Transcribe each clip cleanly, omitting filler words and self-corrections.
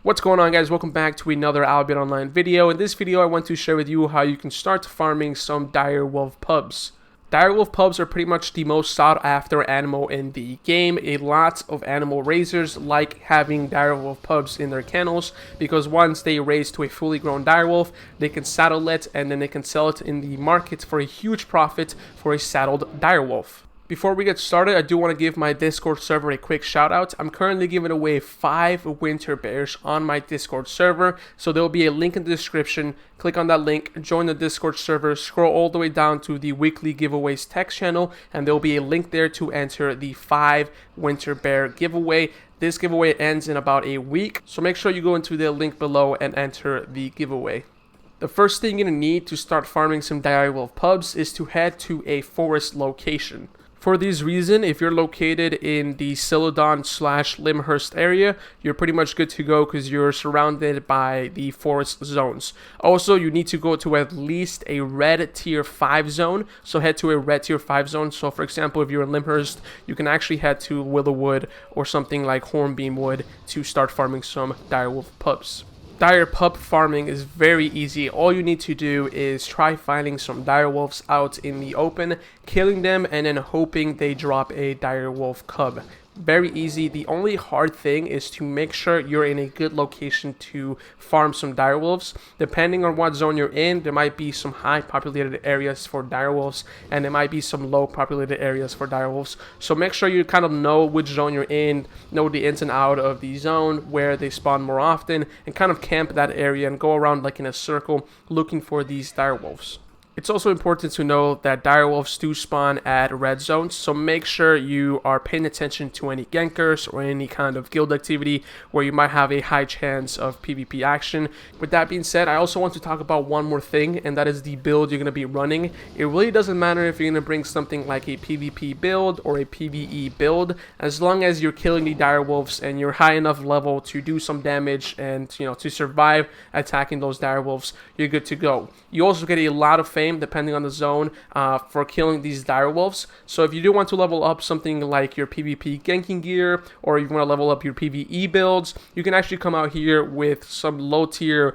What's going on, guys? Welcome back to another Albion online video. In this video I want to share with you how you can start farming some direwolf pups. Direwolf pups are pretty much the most sought after animal in the game. A lot of animal raisers like having direwolf pups in their kennels because once they raise to a fully grown direwolf, they can saddle it and then they can sell it in the market for a huge profit for a saddled direwolf. Before we get started, I do want to give my Discord server a quick shout out. I'm currently giving away 5 winter bears on my Discord server, so there will be a link in the description. Click on that link, join the Discord server, scroll all the way down to the weekly giveaways text channel, and there will be a link there to enter the 5 winter bear giveaway. This giveaway ends in about a week, so make sure you go into the link below and enter the giveaway. The first thing you're going to need to start farming some direwolf pups is to head to a forest location. For this reason, if you're located in the Celadon/Limhurst area, you're pretty much good to go because you're surrounded by the forest zones. Also, you need to go to at least a red tier 5 zone, so head to a red tier 5 zone. So for example, if you're in Limhurst, you can actually head to Willowwood or something like Hornbeam Wood to start farming some direwolf pups. Dire pup farming is very easy. All you need to do is try finding some direwolves out in the open, killing them, and then hoping they drop a direwolf cub. Very easy. The only hard thing is to make sure you're in a good location to farm some direwolves. Depending on what zone you're in, there might be some high populated areas for direwolves and there might be some low populated areas for direwolves. So make sure you kind of know which zone you're in, know the ins and out of the zone, where they spawn more often, and kind of camp that area and go around like in a circle looking for these direwolves. It's also important to know that direwolves do spawn at red zones, so make sure you are paying attention to any gankers or any kind of guild activity where you might have a high chance of PvP action. With that being said, I also want to talk about one more thing, and that is the build you're going to be running. It really doesn't matter if you're going to bring something like a PvP build or a PvE build, as long as you're killing the direwolves and you're high enough level to do some damage and to survive attacking those direwolves, you're good to go. You also get a lot of fame depending on the zone for killing these direwolves. So if you do want to level up something like your PvP ganking gear, or you want to level up your PvE builds, you can actually come out here with some low tier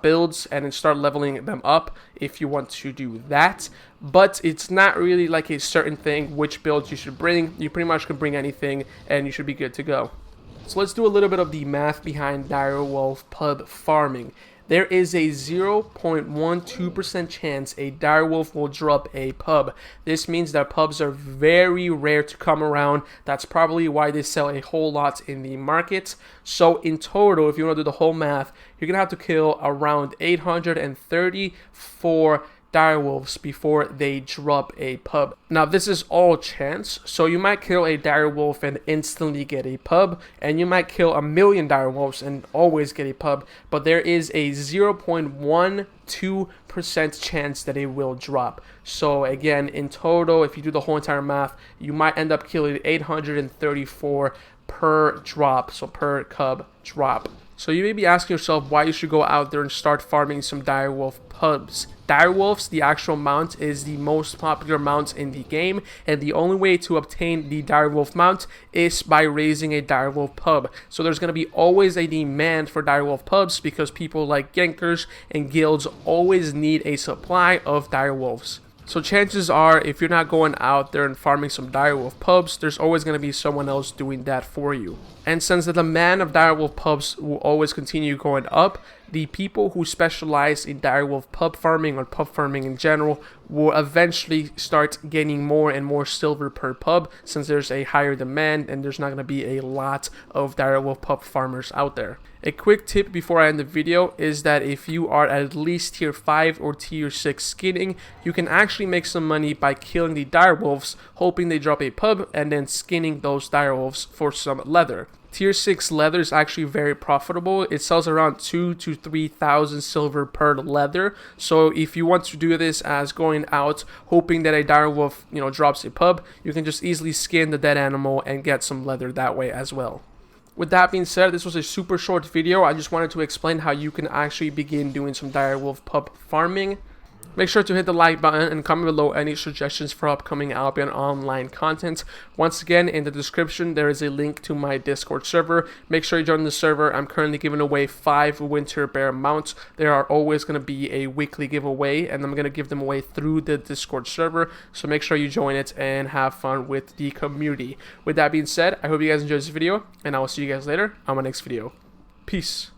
builds and then start leveling them up if you want to do that. But it's not really like a certain thing which builds you should bring. You pretty much can bring anything and you should be good to go. So let's do a little bit of the math behind direwolf pub farming. There is a 0.12% chance a direwolf will drop a pub. This means that pubs are very rare to come around. That's probably why they sell a whole lot in the market. So in total, if you want to do the whole math, you're going to have to kill around 834 direwolves before they drop a pub. Now this is all chance, so you might kill a direwolf and instantly get a pub, and you might kill 1,000,000 direwolves and always get a pub, but there is a 0.12% chance that it will drop. So again, in total, if you do the whole entire math, you might end up killing 834 per drop, so per cub drop. So you may be asking yourself why you should go out there and start farming some direwolf pubs. Direwolves, the actual mount, is the most popular mount in the game, and the only way to obtain the direwolf mount is by raising a direwolf pub. So there's going to be always a demand for direwolf pubs because people like gankers and guilds always need a supply of direwolves. So chances are, if you're not going out there and farming some direwolf pubs, there's always going to be someone else doing that for you. And since the demand of direwolf pubs will always continue going up, the people who specialize in direwolf pub farming or pub farming in general will eventually start gaining more and more silver per pub, since there's a higher demand and there's not going to be a lot of direwolf pub farmers out there. A quick tip before I end the video is that if you are at least tier 5 or tier 6 skinning, you can actually make some money by killing the direwolves, hoping they drop a pub, and then skinning those direwolves for some leather. Tier 6 leather is actually very profitable. It sells around 2,000 to 3,000 silver per leather. So if you want to do this as going out hoping that a direwolf drops a pub, you can just easily skin the dead animal and get some leather that way as well. With that being said, this was a super short video. I just wanted to explain how you can actually begin doing some direwolf pup farming. Make sure to hit the like button and comment below any suggestions for upcoming Albion online content. Once again, in the description, there is a link to my Discord server. Make sure you join the server. I'm currently giving away 5 winter bear mounts. There are always going to be a weekly giveaway, and I'm going to give them away through the Discord server. So make sure you join it and have fun with the community. With that being said, I hope you guys enjoyed this video, and I will see you guys later on my next video. Peace.